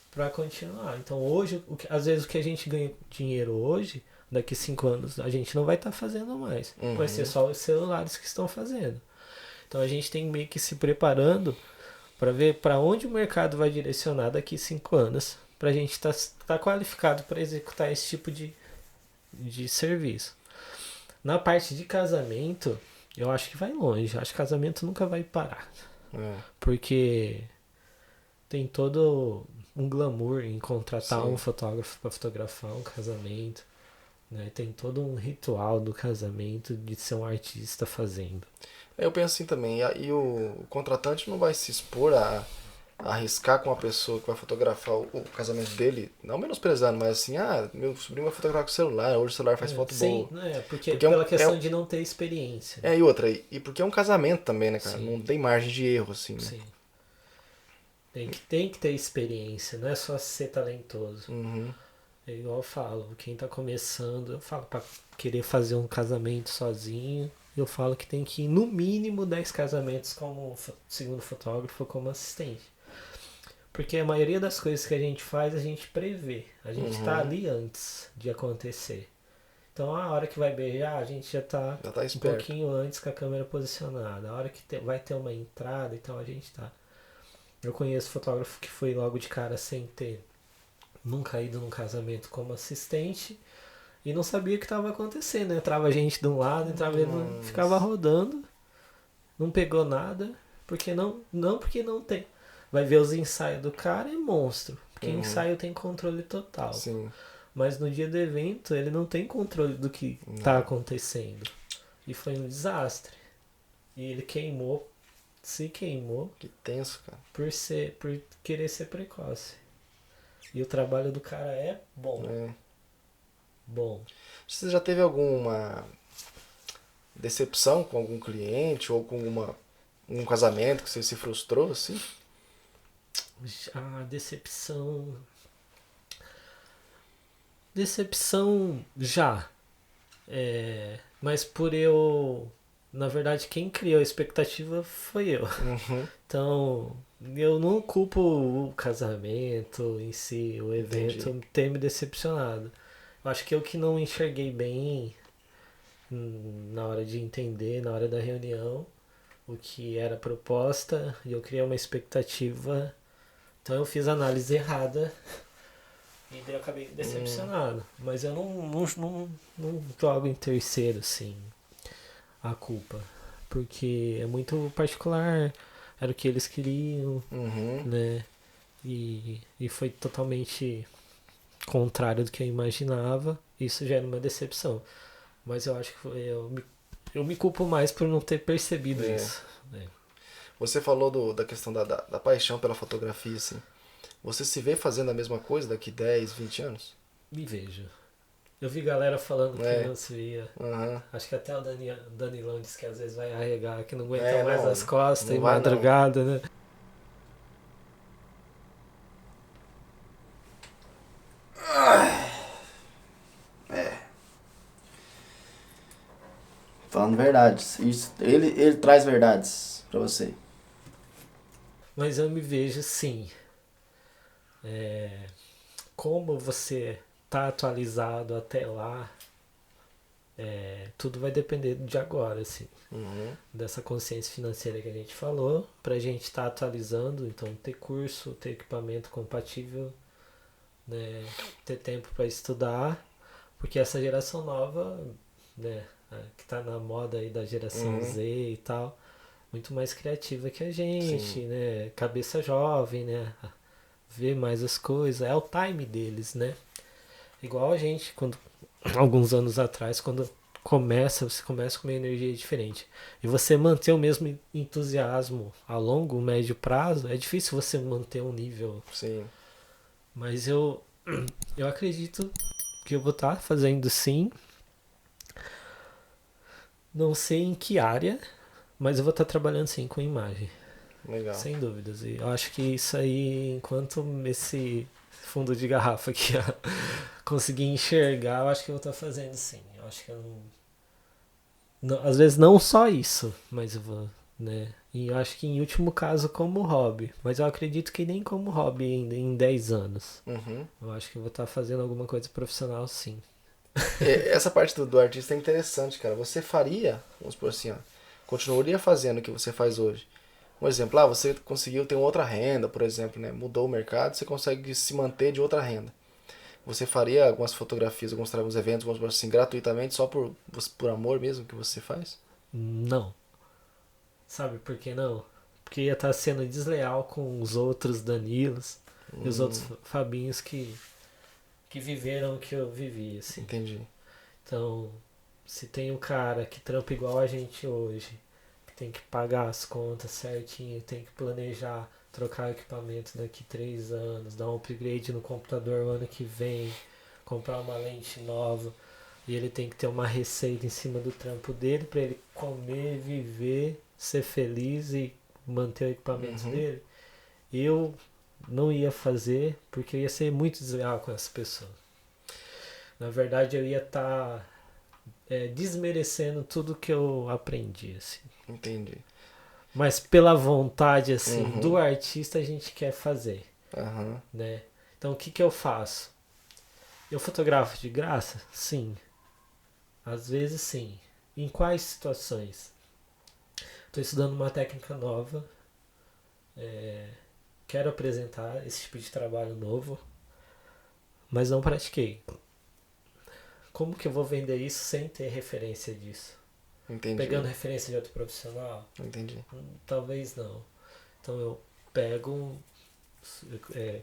S2: para continuar. Então hoje, às vezes o que a gente ganha dinheiro hoje, daqui 5 anos a gente não vai estar fazendo mais. Vai ser só os celulares que estão fazendo. Então a gente tem meio que se preparando para ver para onde o mercado vai direcionar daqui 5 anos, para a gente estar qualificado para executar esse tipo de serviço. Na parte de casamento, eu acho que vai longe. Eu acho que casamento nunca vai parar. Porque tem todo um glamour em contratar um fotógrafo para fotografar um casamento, né? Tem todo um ritual do casamento de ser um artista fazendo.
S1: Eu penso assim também, e o contratante não vai se expor a arriscar com a pessoa que vai fotografar o casamento dele, não menosprezando, mas assim, meu sobrinho vai fotografar com o celular, hoje o celular faz foto boa.
S2: Porque pela questão de não ter experiência.
S1: E outra, e porque é um casamento também, né, cara? Não tem margem de erro, assim, né?
S2: Sim. Tem que ter experiência, não é só ser talentoso. É igual eu falo, quem tá começando, eu falo pra querer fazer um casamento sozinho, eu falo que tem que ir no mínimo 10 casamentos como segundo fotógrafo ou como assistente. Porque a maioria das coisas que a gente faz, a gente prevê. A gente tá ali antes de acontecer. Então a hora que vai beijar, a gente já tá um pouquinho antes com a câmera posicionada. A hora que vai ter uma entrada, então a gente tá. Eu conheço fotógrafo que foi logo de cara sem ter nunca ido num casamento como assistente e não sabia o que estava acontecendo. Entrava gente de um lado, entrava ele, ficava rodando Não pegou nada, porque não porque não tem. Vai ver os ensaios do cara, é monstro. Porque ensaio tem controle total.
S1: Sim.
S2: Mas no dia do evento, ele não tem controle do que tá acontecendo. E foi um desastre. E ele se queimou
S1: Que tenso, cara.
S2: por querer ser precoce. E o trabalho do cara é bom.
S1: É.
S2: Bom.
S1: Você já teve alguma decepção com algum cliente ou com um casamento que você se frustrou, assim?
S2: A decepção. Decepção já. Mas por eu. Na verdade, quem criou a expectativa foi eu. Então, eu não culpo o casamento em si, o evento, ter me decepcionado. Eu acho que eu que não enxerguei bem na hora de entender, na hora da reunião, o que era proposta, e eu criei uma expectativa. Então eu fiz a análise errada e daí eu acabei decepcionado. Mas eu não jogo em terceiro, assim, a culpa. Porque é muito particular, era o que eles queriam, né? E foi totalmente contrário do que eu imaginava. Isso já era uma decepção. Mas eu acho que eu me culpo mais por não ter percebido isso. Né?
S1: Você falou da questão da paixão pela fotografia, assim. Você se vê fazendo a mesma coisa daqui 10, 20 anos?
S2: Me vejo. Eu vi galera falando que não se via. Acho que até o Danilão disse que às vezes vai arregar, que não aguenta mais as costas e madrugada, né?
S1: Falando verdades. Ele traz verdades pra você.
S2: Mas eu me vejo sim. Como você tá atualizado até lá, tudo vai depender de agora, assim. Dessa consciência financeira que a gente falou, pra gente estar atualizando, então ter curso, ter equipamento compatível, né, ter tempo para estudar, porque essa geração nova, né, que tá na moda aí da geração Z e tal, muito mais criativa que a gente, né, cabeça jovem, né, vê mais as coisas, é o time deles, né, igual a gente, quando alguns anos atrás, quando você começa com uma energia diferente. E você manter o mesmo entusiasmo a longo, médio prazo, é difícil você manter um nível.
S1: Sim.
S2: Mas eu acredito que eu vou estar fazendo sim. Não sei em que área, mas eu vou estar trabalhando sim com imagem.
S1: Legal.
S2: Sem dúvidas. E eu acho que isso aí, enquanto esse fundo de garrafa aqui conseguir enxergar, eu acho que eu vou estar fazendo sim. Eu acho que eu não, às vezes não só isso, mas eu vou, né? E eu acho que em último caso como hobby. Mas eu acredito que nem como hobby ainda em 10 anos. Eu acho que eu vou estar fazendo alguma coisa profissional sim.
S1: Essa parte do artista é interessante, cara. Você faria, vamos por assim, ó, continuaria fazendo o que você faz hoje. Um exemplo, você conseguiu ter outra renda, por exemplo, né? Mudou o mercado, você consegue se manter de outra renda. Você faria algumas fotografias, alguns eventos, vamos por assim, gratuitamente, só por amor mesmo que você faz?
S2: Não. Sabe por que não? Porque ia estar sendo desleal com os outros Danilos e os outros Fabinhos que viveram o que eu vivi, assim.
S1: Entendi.
S2: Então, se tem um cara que trampa igual a gente hoje, que tem que pagar as contas certinho, tem que planejar, trocar equipamento daqui 3 anos, dar um upgrade no computador o ano que vem, comprar uma lente nova, e ele tem que ter uma receita em cima do trampo dele para ele comer, viver, ser feliz e manter o equipamento dele. Eu não ia fazer porque eu ia ser muito desleal com essa pessoa. Na verdade, eu ia estar desmerecendo tudo que eu aprendi, assim.
S1: Entendi.
S2: Mas pela vontade, assim, do artista, a gente quer fazer, né? Então, o que eu faço? Eu fotografo de graça? Sim. Às vezes, sim. Em quais situações? Estou estudando uma técnica nova. Quero apresentar esse tipo de trabalho novo, mas não pratiquei. Como que eu vou vender isso sem ter referência disso?
S1: Entendi.
S2: Pegando referência de outro profissional?
S1: Entendi.
S2: Talvez não. Então eu pego,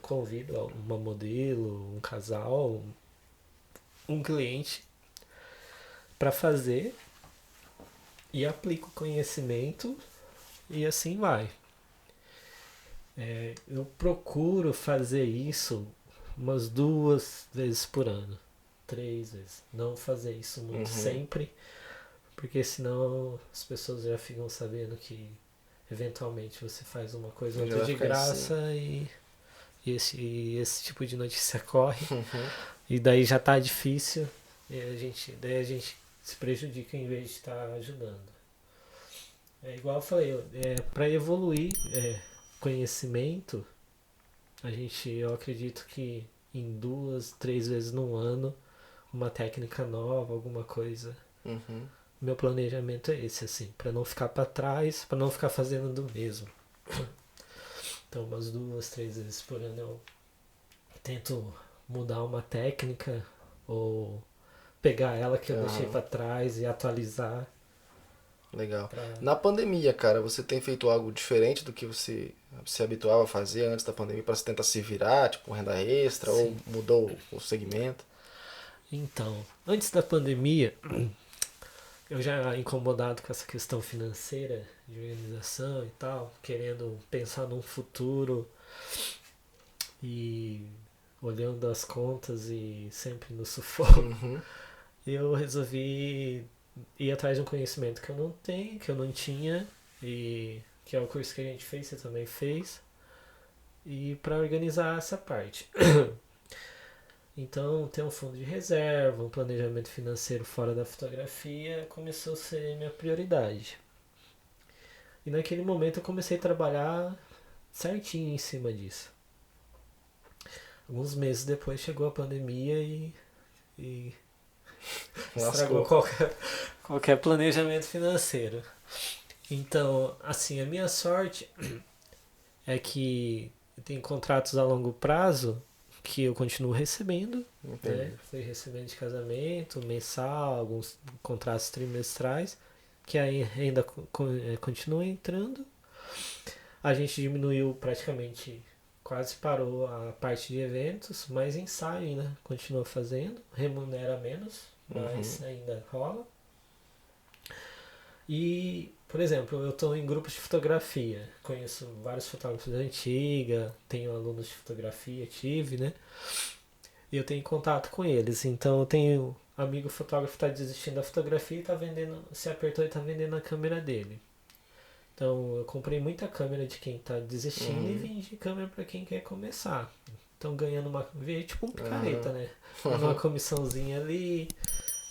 S2: convido uma modelo, um casal, um cliente para fazer e aplico o conhecimento e assim vai. Eu procuro fazer isso umas 2 vezes por ano, 3 vezes. Não fazer isso muito sempre, porque senão as pessoas já ficam sabendo que eventualmente você faz uma coisa ou outra de graça assim. e esse tipo de notícia corre. E daí já tá difícil e daí a gente se prejudica em vez de estar ajudando. É igual eu falei, para evoluir conhecimento, eu acredito que em 2, 3 vezes no ano, uma técnica nova, alguma coisa. Meu planejamento é esse, assim, para não ficar para trás, para não ficar fazendo do mesmo. Então, umas 2, 3 vezes por ano eu tento mudar uma técnica ou pegar ela que eu deixei para trás e atualizar.
S1: Legal. Na pandemia, cara, você tem feito algo diferente do que você se habituava a fazer antes da pandemia para tentar se virar, tipo renda extra, Sim. Ou mudou o segmento?
S2: Então, antes da pandemia, eu já incomodado com essa questão financeira, de organização e tal, querendo pensar num futuro e olhando as contas e sempre no sufoco, eu resolvi ir atrás de um conhecimento que eu não tenho, que eu não tinha, e que é o curso que a gente fez, você também fez, e para organizar essa parte. Então, ter um fundo de reserva, um planejamento financeiro fora da fotografia começou a ser minha prioridade. E naquele momento eu comecei a trabalhar certinho em cima disso. Alguns meses depois chegou a pandemia e estragou qualquer planejamento financeiro. Então, assim, a minha sorte é que eu tenho contratos a longo prazo que eu continuo recebendo, né? Fui recebendo de casamento, mensal, alguns contratos trimestrais, que ainda continuam entrando. A gente diminuiu praticamente, quase parou a parte de eventos, mas ensaio ainda continua fazendo, remunera menos, mas ainda rola. E, por exemplo, eu estou em grupos de fotografia, conheço vários fotógrafos da antiga, tenho alunos de fotografia, tive, né? E eu tenho contato com eles, então eu tenho amigo fotógrafo que está desistindo da fotografia e está vendendo, se apertou e está vendendo a câmera dele. Então eu comprei muita câmera de quem está desistindo e vendi câmera para quem quer começar. Então ganhando tipo um picareta, né? Uma comissãozinha ali,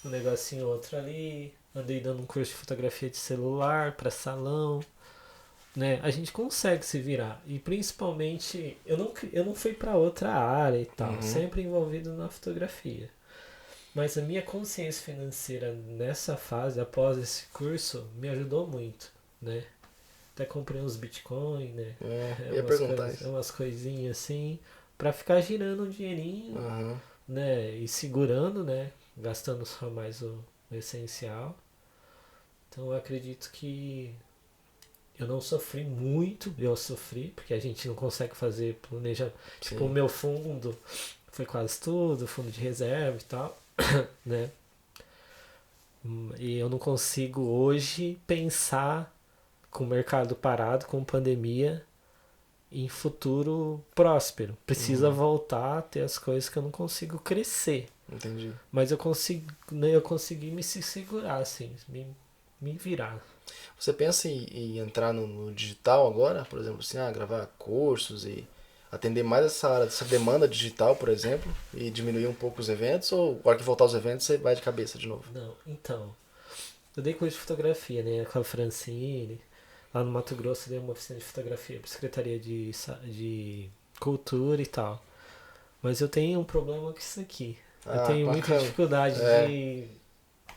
S2: um negocinho outro ali. Andei dando um curso de fotografia de celular para salão, né? A gente consegue se virar. E principalmente, eu não fui para outra área e tal, sempre envolvido na fotografia. Mas a minha consciência financeira nessa fase, após esse curso, me ajudou muito, né? Até comprei uns Bitcoin, né? Umas coisinhas assim, para ficar girando um dinheirinho, né? E segurando, né? Gastando só mais o essencial. Então eu acredito que eu não sofri muito, eu sofri, porque a gente não consegue fazer planejamento. Tipo, o meu fundo foi quase tudo, fundo de reserva e tal, né? E eu não consigo hoje pensar com o mercado parado, com pandemia, em futuro próspero. Precisa voltar a ter as coisas que eu não consigo crescer.
S1: Entendi.
S2: Mas eu consegui me segurar, assim, me virar.
S1: Você pensa em entrar no digital agora? Por exemplo, assim, gravar cursos e atender mais essa área, essa demanda digital, por exemplo, e diminuir um pouco os eventos? Ou na hora que voltar aos eventos você vai de cabeça de novo?
S2: Não, então, eu dei curso de fotografia, né, com a Francine. Lá no Mato Grosso eu dei uma oficina de fotografia para a Secretaria de Cultura e tal. Mas eu tenho um problema com isso aqui. Eu tenho muita dificuldade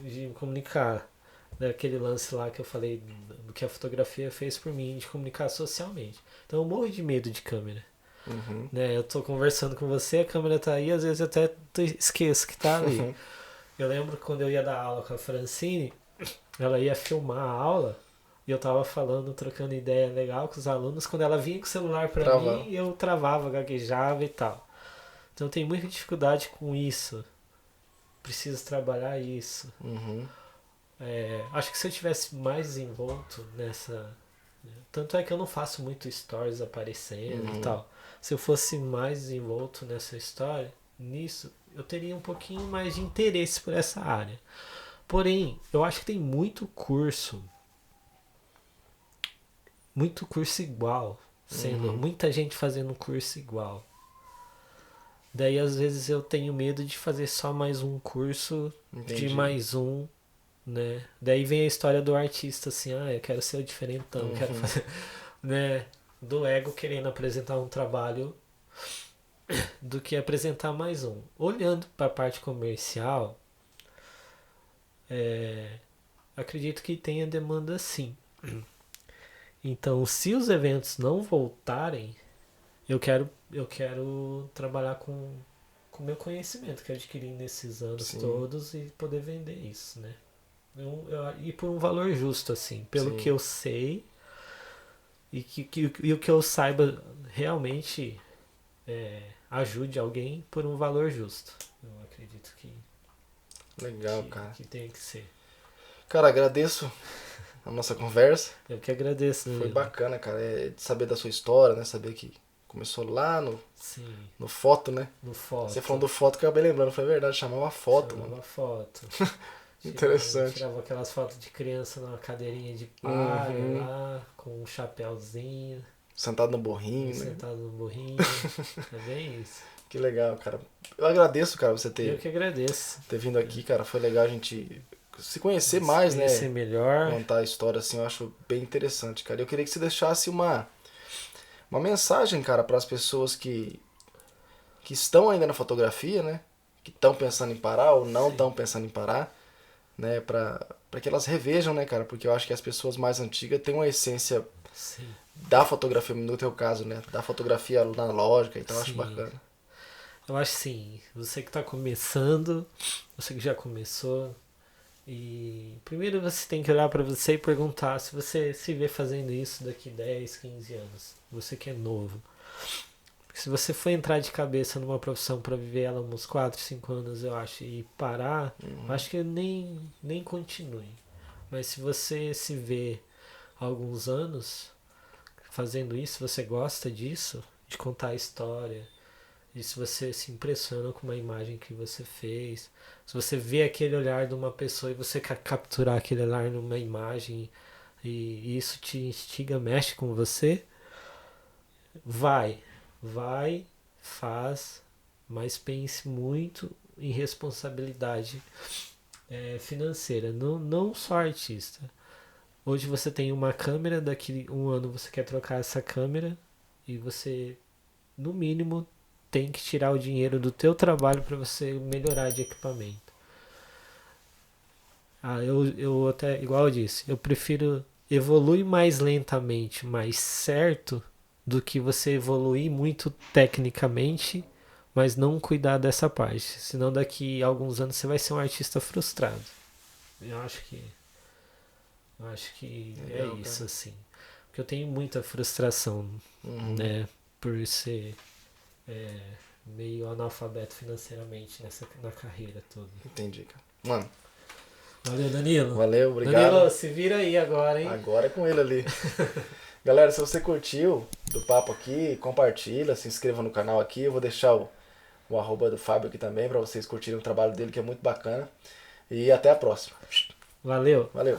S2: de comunicar. Daquele lance lá que eu falei do que a fotografia fez por mim, de comunicar socialmente. Então eu morro de medo de câmera. Né? Eu tô conversando com você, a câmera tá aí, às vezes eu até esqueço que tá ali. Eu lembro quando eu ia dar aula com a Francine, ela ia filmar a aula e eu tava falando, trocando ideia legal com os alunos. Quando ela vinha com o celular pra mim, eu travava, gaguejava e tal. Então eu tenho muita dificuldade com isso. Preciso trabalhar isso. Acho que se eu tivesse mais desenvolto nessa... Tanto é que eu não faço muito stories aparecendo e tal. Se eu fosse mais desenvolto nessa história, nisso, eu teria um pouquinho mais de interesse por essa área. Porém, eu acho que tem muito curso igual, sendo muita gente fazendo um curso igual. Daí às vezes eu tenho medo de fazer só mais um curso de mais um, né? Daí vem a história do artista assim, eu quero ser o diferentão, quero fazer, né? Do ego querendo apresentar um trabalho do que apresentar mais um. Olhando para a parte comercial, acredito que tenha demanda sim. Então, se os eventos não voltarem, eu quero trabalhar com o meu conhecimento que eu adquiri nesses anos todos e poder vender isso, né? E por um valor justo, assim, pelo que eu sei e o que eu saiba realmente ajude alguém por um valor justo. Eu acredito que
S1: legal, cara.
S2: Que tem que ser.
S1: Cara, agradeço a nossa conversa.
S2: Eu que agradeço.
S1: Foi bacana, cara, de saber da sua história, né? Saber que começou lá no foto, né?
S2: No foto.
S1: Você falando do foto que eu acabei lembrando, foi verdade, chamava foto,
S2: chamava foto.
S1: Interessante.
S2: Tirava aquelas fotos de criança numa cadeirinha de palha lá, com um chapéuzinho.
S1: Sentado no burrinho, né?
S2: Sentado no burrinho. É bem isso.
S1: Que legal, cara. Eu agradeço, cara, você ter...
S2: Eu que agradeço.
S1: Ter vindo aqui, cara. Foi legal a gente se conhecer mais, né?
S2: Se conhecer melhor.
S1: Contar a história, assim, eu acho bem interessante, cara. Eu queria que você deixasse uma mensagem, cara, para as pessoas que estão ainda na fotografia, né? Que estão pensando em parar ou não estão pensando em parar, né? Para que elas revejam, né, cara? Porque eu acho que as pessoas mais antigas têm uma essência da fotografia, no teu caso, né? Da fotografia analógica, então eu acho bacana.
S2: Eu acho sim. Você que está começando, você que já começou, e primeiro você tem que olhar para você e perguntar se você se vê fazendo isso daqui 10, 15 anos. Você que é novo. Porque se você for entrar de cabeça numa profissão para viver ela uns 4, 5 anos, eu acho, e parar, eu acho que nem continue. Mas se você se vê há alguns anos fazendo isso, você gosta disso, de contar a história, e se você se impressiona com uma imagem que você fez, se você vê aquele olhar de uma pessoa e você quer capturar aquele olhar numa imagem e isso te instiga, mexe com você, vai, faz, mas pense muito em responsabilidade financeira, não só artista. Hoje você tem uma câmera, daqui um ano você quer trocar essa câmera e você, no mínimo, tem que tirar o dinheiro do teu trabalho para você melhorar de equipamento. Eu até, igual eu disse, eu prefiro evoluir mais lentamente, mais certo, do que você evoluir muito tecnicamente, mas não cuidar dessa parte. Senão daqui a alguns anos você vai ser um artista frustrado. Eu acho que legal, é isso, cara. Assim. Porque eu tenho muita frustração, né, por ser meio analfabeto financeiramente na carreira toda.
S1: Entendi, cara. Mano.
S2: Valeu, Danilo.
S1: Valeu, obrigado.
S2: Danilo, se vira aí agora, hein?
S1: Agora é com ele ali. Galera, se você curtiu do papo aqui, compartilha, se inscreva no canal aqui. Eu vou deixar o arroba do Fábio aqui também para vocês curtirem o trabalho dele, que é muito bacana. E até a próxima.
S2: Valeu.
S1: Valeu.